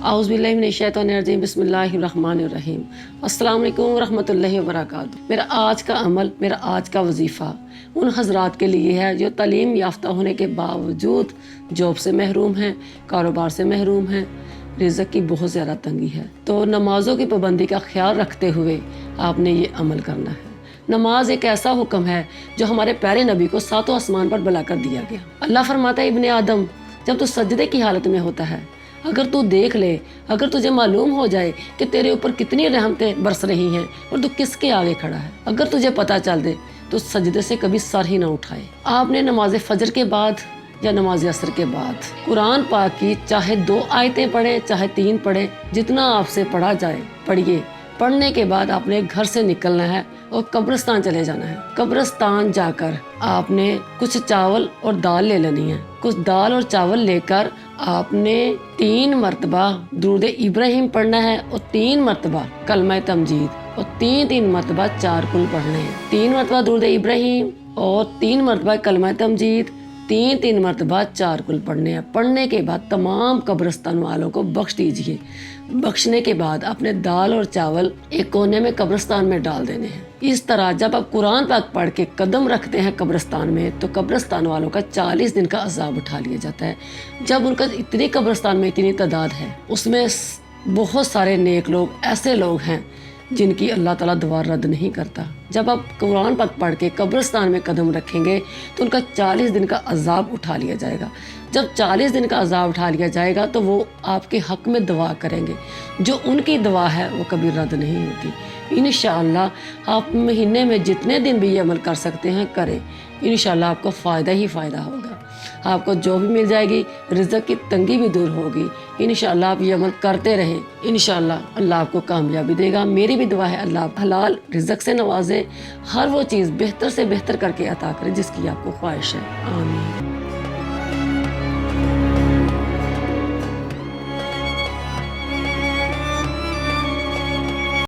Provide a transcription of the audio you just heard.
औज़ुबिल्लाहिमिनश्शैतानिर्रजीम बिस्मिल्लाहिर्रहमानिर्रहीम। अस्सलाम वालेकुम वरहमतुल्लाहि वबरकातुहू। मेरा आज का अमल, मेरा आज का वजीफ़ा उन हज़रात के लिए है जो तालीम याफ्ता होने के बावजूद जॉब से महरूम हैं, कारोबार से महरूम हैं, रिज़्क़ की बहुत ज़्यादा तंगी है। तो नमाज़ों की पाबंदी का ख्याल रखते हुए आपने ये अमल करना है। नमाज एक ऐसा हुक्म है जो हमारे प्यारे नबी को सातों आसमान पर बुलाकर दिया गया। अल्लाह फरमाता है, इब्ने आदम, जब तू सजदे की हालत में होता है, अगर तू देख ले, अगर तुझे मालूम हो जाए कि तेरे ऊपर कितनी रहमतें बरस रही हैं और तू किसके आगे खड़ा है, अगर तुझे पता चल दे तो सजदे से कभी सर ही ना उठाए। आपने नमाज फजर के बाद या नमाज असर के बाद कुरान पाक की चाहे 2 आयतें पढ़े चाहे 3 पढ़े, जितना आपसे पढ़ा जाए पढ़िए। पढ़ने के बाद आपने घर से निकलना है और कब्रिस्तान चले जाना है। कब्रिस्तान जाकर आपने कुछ चावल और दाल ले लेनी है। कुछ दाल और चावल लेकर आपने 3 मरतबा दुरूद इब्राहिम पढ़ना है और 3 मरतबा कलमा तमजीद और 3 मरतबा 4 कुल पढ़ने हैं। 3 मरतबा दुरूद इब्राहिम और 3 मरतबा कलमा तमजीद, 3 मरतबा 4 कुल पढ़ने हैं। पढ़ने के बाद तमाम कब्रिस्तान वालों को बख्श दीजिए। बख्शने के बाद अपने दाल और चावल एक कोने में कब्रिस्तान में डाल देने हैं। इस तरह जब आप कुरान पाक पढ़ के कदम रखते हैं कब्रिस्तान में, तो कब्रिस्तान वालों का 40 दिन का अजाब उठा लिया जाता है। जब उनका इतनी कब्रिस्तान में इतनी तादाद है, उसमें बहुत सारे नेक लोग ऐसे लोग हैं जिनकी अल्लाह ताला दुआ रद्द नहीं करता। जब आप कुरान पाक पढ़ के कब्रिस्तान में कदम रखेंगे तो उनका 40 दिन का अजाब उठा लिया जाएगा। जब 40 दिन का अजाब उठा लिया जाएगा तो वो आपके हक़ में दुआ करेंगे। जो उनकी दुआ है वो कभी रद्द नहीं होती। इंशाअल्लाह आप महीने में जितने दिन भी ये अमल कर सकते हैं करें। इंशाअल्लाह आपको फ़ायदा ही फ़ायदा होगा। आपको जो भी मिल जाएगी, रिज़्क़ की तंगी भी दूर होगी। इंशाअल्लाह आप ये अमल करते रहें, इंशाअल्लाह अल्लाह आपको कामयाबी देगा। मेरी भी दुआ है अल्लाह हलाल रिज़्क़ से नवाजे, हर वो चीज़ बेहतर से बेहतर करके अता करे जिसकी आपको ख्वाहिश है। आमीन।